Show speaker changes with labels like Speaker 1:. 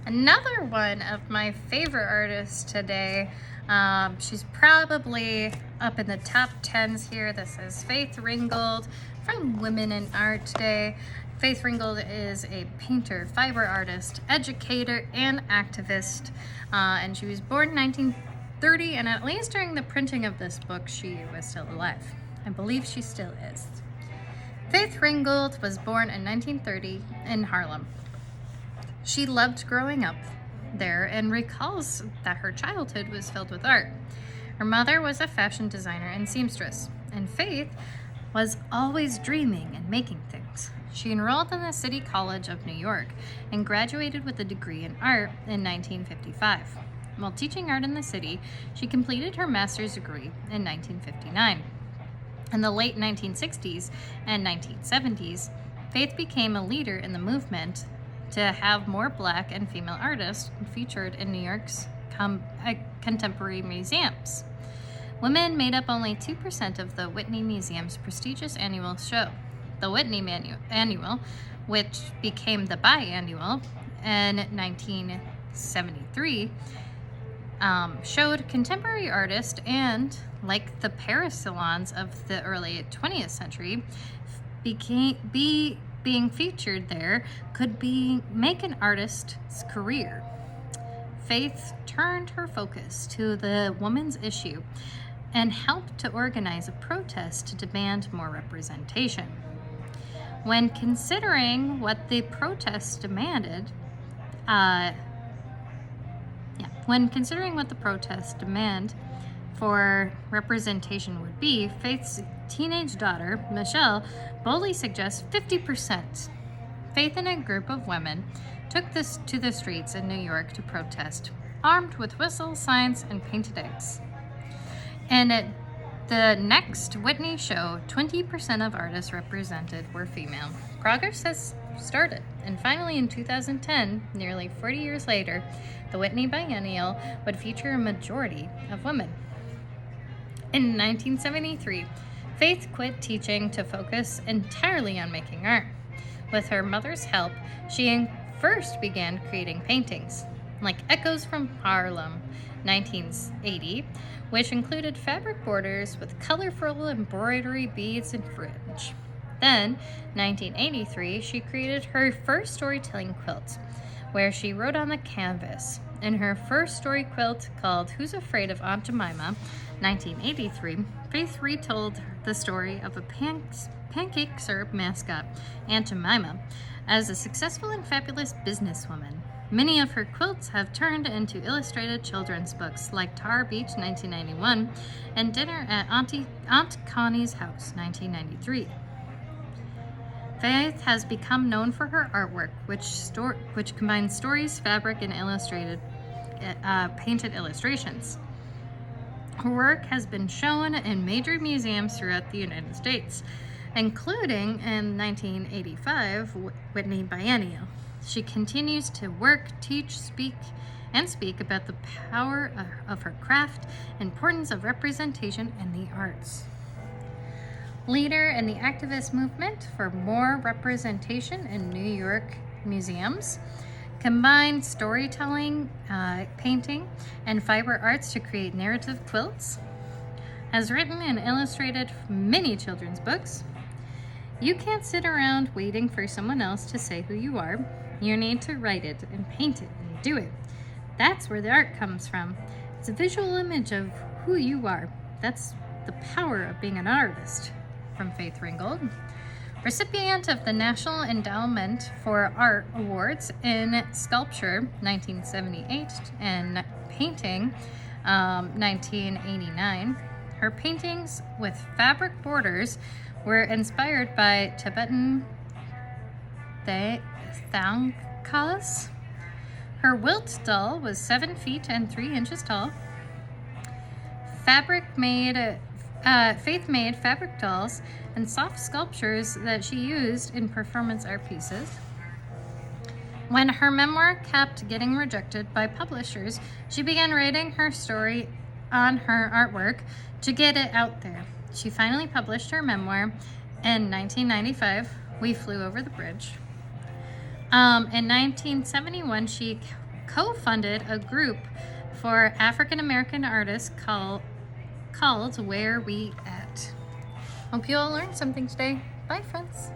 Speaker 1: Another one of my favorite artists today. She's probably up in the top 10s here. This is Faith Ringgold from Women in Art Today. Faith Ringgold is a painter, fiber artist, educator, and activist. And she was born in 1930, and at least during the printing of this book, she was still alive. I believe she still is. Faith Ringgold was born in 1930 in Harlem. She loved growing up there and recalls that her childhood was filled with art. Her mother was a fashion designer and seamstress, and Faith was always dreaming and making things. She enrolled in the City College of New York and graduated with a degree in art in 1955. While teaching art in the city, she completed her master's degree in 1959. In the late 1960s and 1970s, Faith became a leader in the movement to have more Black and female artists featured in New York's contemporary museums. Women made up only 2% of the Whitney Museum's prestigious annual show. The Whitney Annual, which became the Biannual in 1973, showed contemporary artists and, like the Paris salons of the early 20th century, being featured there could make an artist's career. Faith turned her focus to the women's issue and helped to organize a protest to demand more representation. When considering what the protest demanded, for representation would be, Faith's teenage daughter, Michelle, boldly suggests 50%. Faith and a group of women took this to the streets in New York to protest, armed with whistles, signs, and painted eggs. And at the next Whitney show, 20% of artists represented were female. Progress has started, and finally in 2010, nearly 40 years later, the Whitney Biennial would feature a majority of women. In 1973, Faith quit teaching to focus entirely on making art. With her mother's help, she first began creating paintings, like Echoes from Harlem, 1980, which included fabric borders with colorful embroidery, beads, and fringe. Then, 1983, she created her first storytelling quilt, where she wrote on the canvas. In her first story quilt called Who's Afraid of Aunt Jemima, 1983, Faith retold the story of a pancake syrup mascot, Aunt Jemima, as a successful and fabulous businesswoman. Many of her quilts have turned into illustrated children's books like Tar Beach, 1991, and Dinner at Aunt Connie's House, 1993. Faith has become known for her artwork, which combines stories, fabric, and painted illustrations. Her work has been shown in major museums throughout the United States, including in 1985 Whitney Biennial. She continues to work, teach, speak about the power of her craft, importance of representation in the arts. Leader in the activist movement for more representation in New York museums, combined storytelling, painting, and fiber arts to create narrative quilts, has written and illustrated many children's books. You can't sit around waiting for someone else to say who you are. You need to write it and paint it and do it. That's where the art comes from. It's a visual image of who you are. That's the power of being an artist. From Faith Ringgold. Recipient of the National Endowment for Art Awards in Sculpture, 1978, and Painting, 1989. Her paintings with fabric borders were inspired by Tibetan thangkas. Her wilt doll was 7 feet and 3 inches tall. Faith made fabric dolls and soft sculptures that she used in performance art pieces. When her memoir kept getting rejected by publishers, she began writing her story on her artwork to get it out there. She finally published her memoir in 1995, We Flew Over the Bridge. In 1971, she co-funded a group for African American artists called Where We At. Hope you all learned something today. Bye, friends.